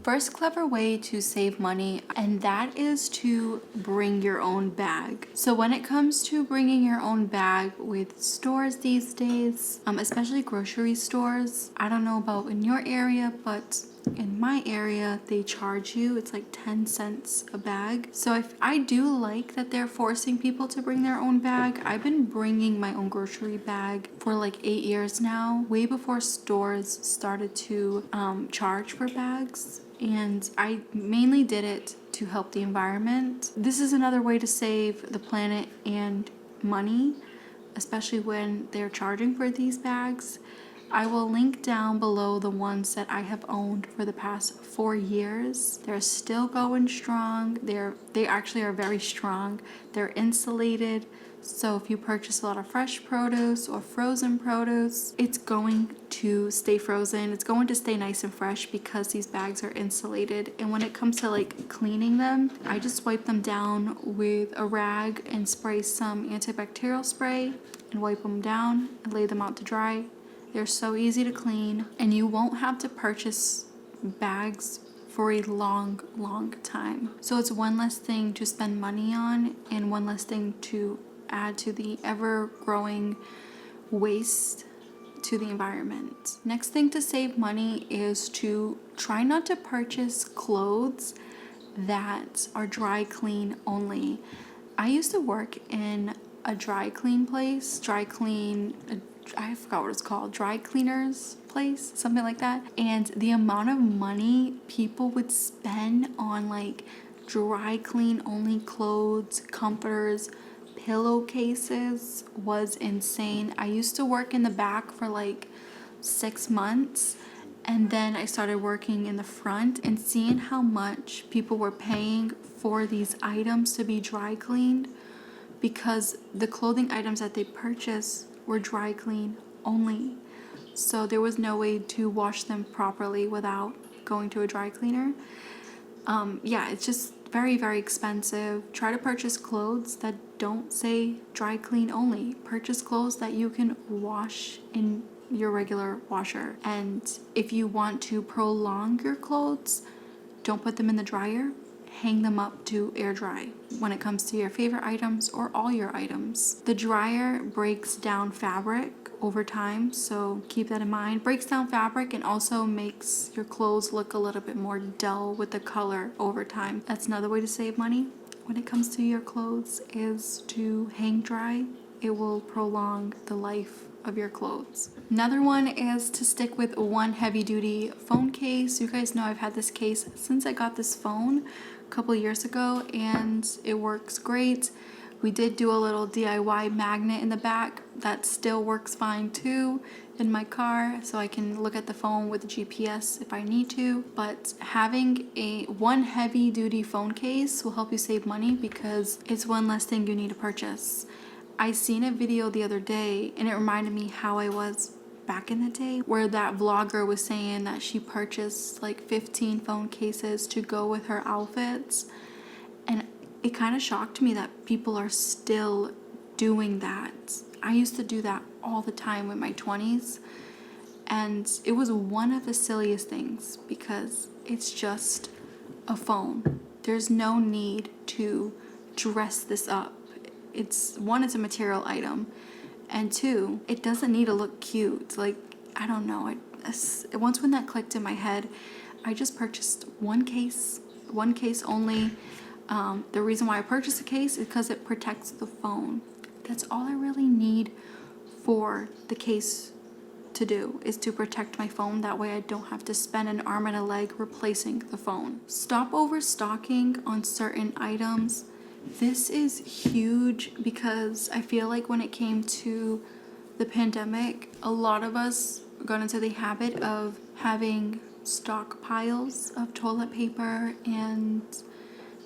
First clever way to save money, and that is to bring your own bag. So when it comes to bringing your own bag with stores these days, especially grocery stores, I don't know about in your area, but in my area they charge you, it's like 10 cents a bag. So if I do like that they're forcing people to bring their own bag. I've been bringing my own grocery bag for like 8 years now, way before stores started to charge for bags. And I mainly did it to help the environment. This is another way to save the planet and money, especially when they're charging for these bags. I will link down below the ones that I have owned for the past 4 years. They're still going strong. They actually are very strong. They're insulated. So if you purchase a lot of fresh produce or frozen produce, it's going to stay frozen. It's going to stay nice and fresh because these bags are insulated. And when it comes to like cleaning them, I just wipe them down with a rag and spray some antibacterial spray and wipe them down and lay them out to dry. They're so easy to clean, and you won't have to purchase bags for a long time. So it's one less thing to spend money on and one less thing to add to the ever-growing waste to the environment. Next thing to save money is to try not to purchase clothes that are dry clean only. I used to work in a dry clean place, I forgot what it's called, dry cleaners place, something like that. And the amount of money people would spend on like dry clean only clothes, comforters, pillowcases was insane. I used to work in the back for like 6 months, and then I started working in the front, and seeing how much people were paying for these items to be dry cleaned, because the clothing items that they purchased were dry clean only. So there was no way to wash them properly without going to a dry cleaner. Yeah, it's just very expensive. Try to purchase clothes that don't say dry clean only. Purchase clothes that you can wash in your regular washer. And if you want to prolong your clothes, don't put them in the dryer. Hang them up to air dry when it comes to your favorite items or all your items. The dryer breaks down fabric over time, so keep that in mind. Breaks down fabric and also makes your clothes look a little bit more dull with the color over time. That's another way to save money when it comes to your clothes, is to hang dry. It will prolong the life of your clothes. Another one is to stick with one heavy duty phone case. You guys know I've had this case since I got this phone a couple years ago, and it works great. We did do a little DIY magnet in the back that still works fine too in my car, so I can look at the phone with the GPS if I need to. But having one heavy duty phone case will help you save money because it's one less thing you need to purchase. I seen a video the other day and it reminded me how I was back in the day, where that vlogger was saying that she purchased like 15 phone cases to go with her outfits. And it kind of shocked me that people are still doing that. I used to do that all the time in my 20s, and it was one of the silliest things because it's just a phone. There's no need to dress this up. It's a material item, and two, it doesn't need to look cute. Like, I don't know, once when that clicked in my head, I just purchased one case only. The reason why I purchased a case is because it protects the phone. That's all I really need for the case to do, is to protect my phone. That way I don't have to spend an arm and a leg replacing the phone. Stop overstocking on certain items. This is huge because I feel like when it came to the pandemic, a lot of us got into the habit of having stockpiles of toilet paper and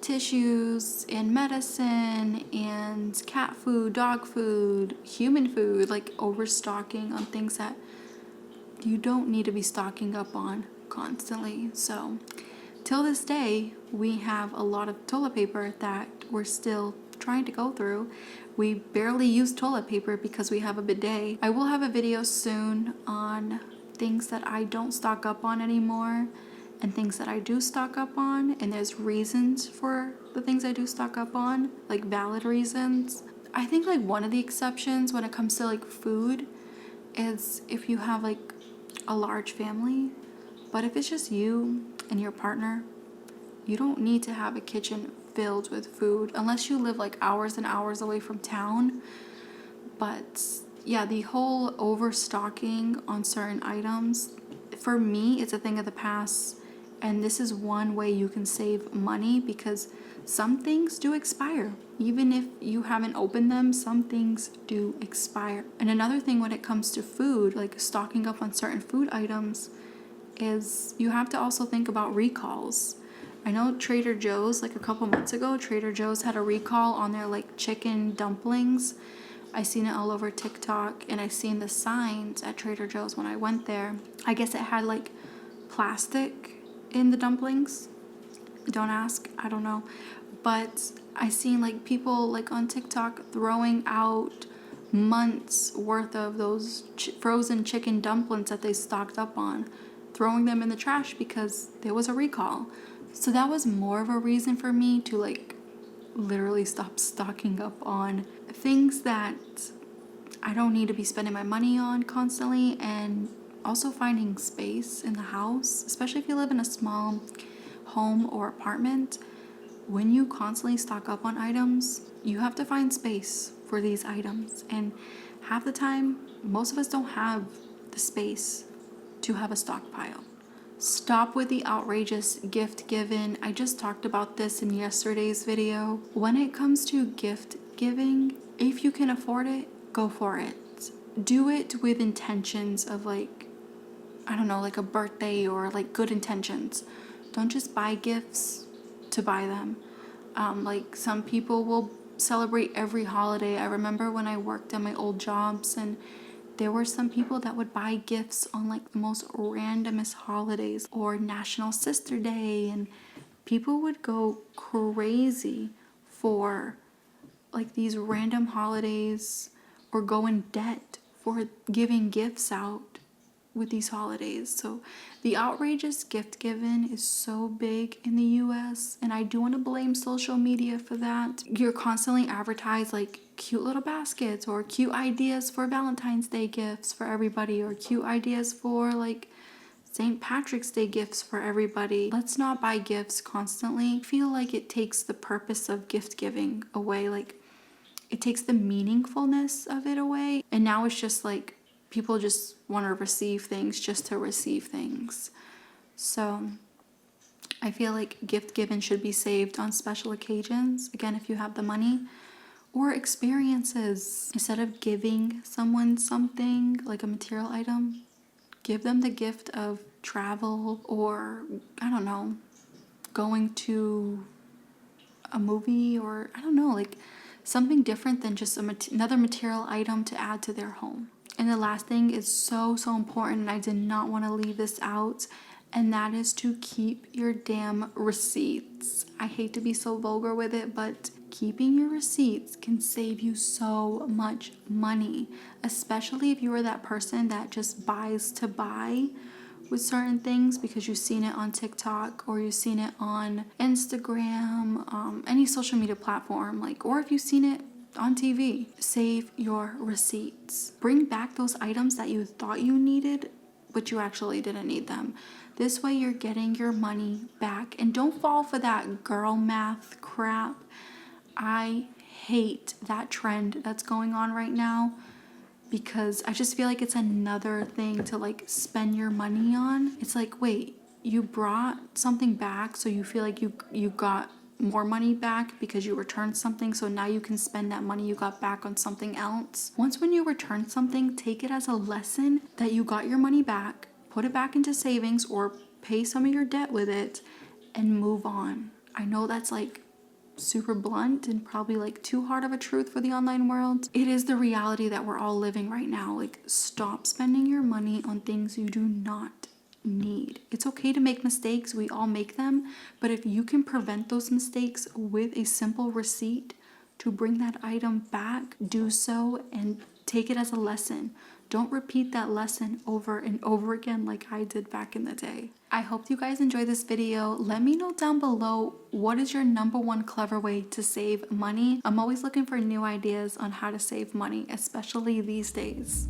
tissues and medicine and cat food, dog food, human food, like overstocking on things that you don't need to be stocking up on constantly. So till this day, we have a lot of toilet paper that we're still trying to go through. We barely use toilet paper because we have a bidet. I will have a video soon on things that I don't stock up on anymore and things that I do stock up on, and there's reasons for the things I do stock up on, like valid reasons. I think like one of the exceptions when it comes to like food is if you have like a large family. But if it's just you and your partner, you don't need to have a kitchen filled with food unless you live like hours and hours away from town. But yeah, the whole overstocking on certain items, for me, it's a thing of the past. And this is one way you can save money because some things do expire. Even if you haven't opened them, some things do expire. And another thing when it comes to food, like stocking up on certain food items, is you have to also think about recalls. I know Trader Joe's, like a couple months ago, Trader Joe's had a recall on their like chicken dumplings. I seen it all over TikTok, and I seen the signs at Trader Joe's when I went there. I guess it had like plastic in the dumplings. Don't ask, I don't know. But I seen like people like on TikTok throwing out months worth of those frozen chicken dumplings that they stocked up on, throwing them in the trash because there was a recall. So that was more of a reason for me to like literally stop stocking up on things that I don't need to be spending my money on constantly, and also finding space in the house, especially if you live in a small home or apartment. When you constantly stock up on items, you have to find space for these items, and half the time most of us don't have the space to have a stockpile. Stop with the outrageous gift giving. I just talked about this in yesterday's video. When it comes to gift giving, if you can afford it, go for it. Do it with intentions of like, I don't know, like a birthday or like good intentions. Don't just buy gifts to buy them. Like some people will celebrate every holiday. I remember when I worked at my old jobs, and there were some people that would buy gifts on like the most randomest holidays or National Sister Day, and people would go crazy for like these random holidays or go in debt for giving gifts out with these holidays. So the outrageous gift giving is so big in the US, and I do want to blame social media for that. You're constantly advertised like cute little baskets or cute ideas for Valentine's Day gifts for everybody, or cute ideas for like St. Patrick's Day gifts for everybody. Let's not buy gifts constantly. I feel like it takes the purpose of gift giving away. Like it takes the meaningfulness of it away. And now it's just like people just want to receive things just to receive things. So I feel like gift giving should be saved on special occasions. Again, if you have the money, or experiences. Instead of giving someone something like a material item, give them the gift of travel, or I don't know, going to a movie, or I don't know, like something different than just another material item to add to their home. And the last thing is so important, and I did not want to leave this out, and that is to keep your damn receipts. I hate to be so vulgar with it, but keeping your receipts can save you so much money, especially if you are that person that just buys to buy with certain things because you've seen it on TikTok or you've seen it on Instagram, any social media platform, like, or if you've seen it on TV. Save your receipts. Bring back those items that you thought you needed, but you actually didn't need them. This way you're getting your money back, and don't fall for that girl math crap. I hate that trend that's going on right now, because I just feel like it's another thing to like spend your money on. It's like, wait, you brought something back, so you feel like you got more money back because you returned something, so now you can spend that money you got back on something else. Once when you return something, take it as a lesson that you got your money back, put it back into savings or pay some of your debt with it, and move on. I know that's like super blunt and probably like too hard of a truth for the online world. It is the reality that we're all living right now. Like, stop spending your money on things you do not need. It's okay to make mistakes, we all make them, but if you can prevent those mistakes with a simple receipt to bring that item back, do so and take it as a lesson. don't repeat that lesson over and over again like I did back in the day. I hope you guys enjoyed this video. Let me know down below, what is your number one clever way to save money? I'm always looking for new ideas on how to save money, especially these days.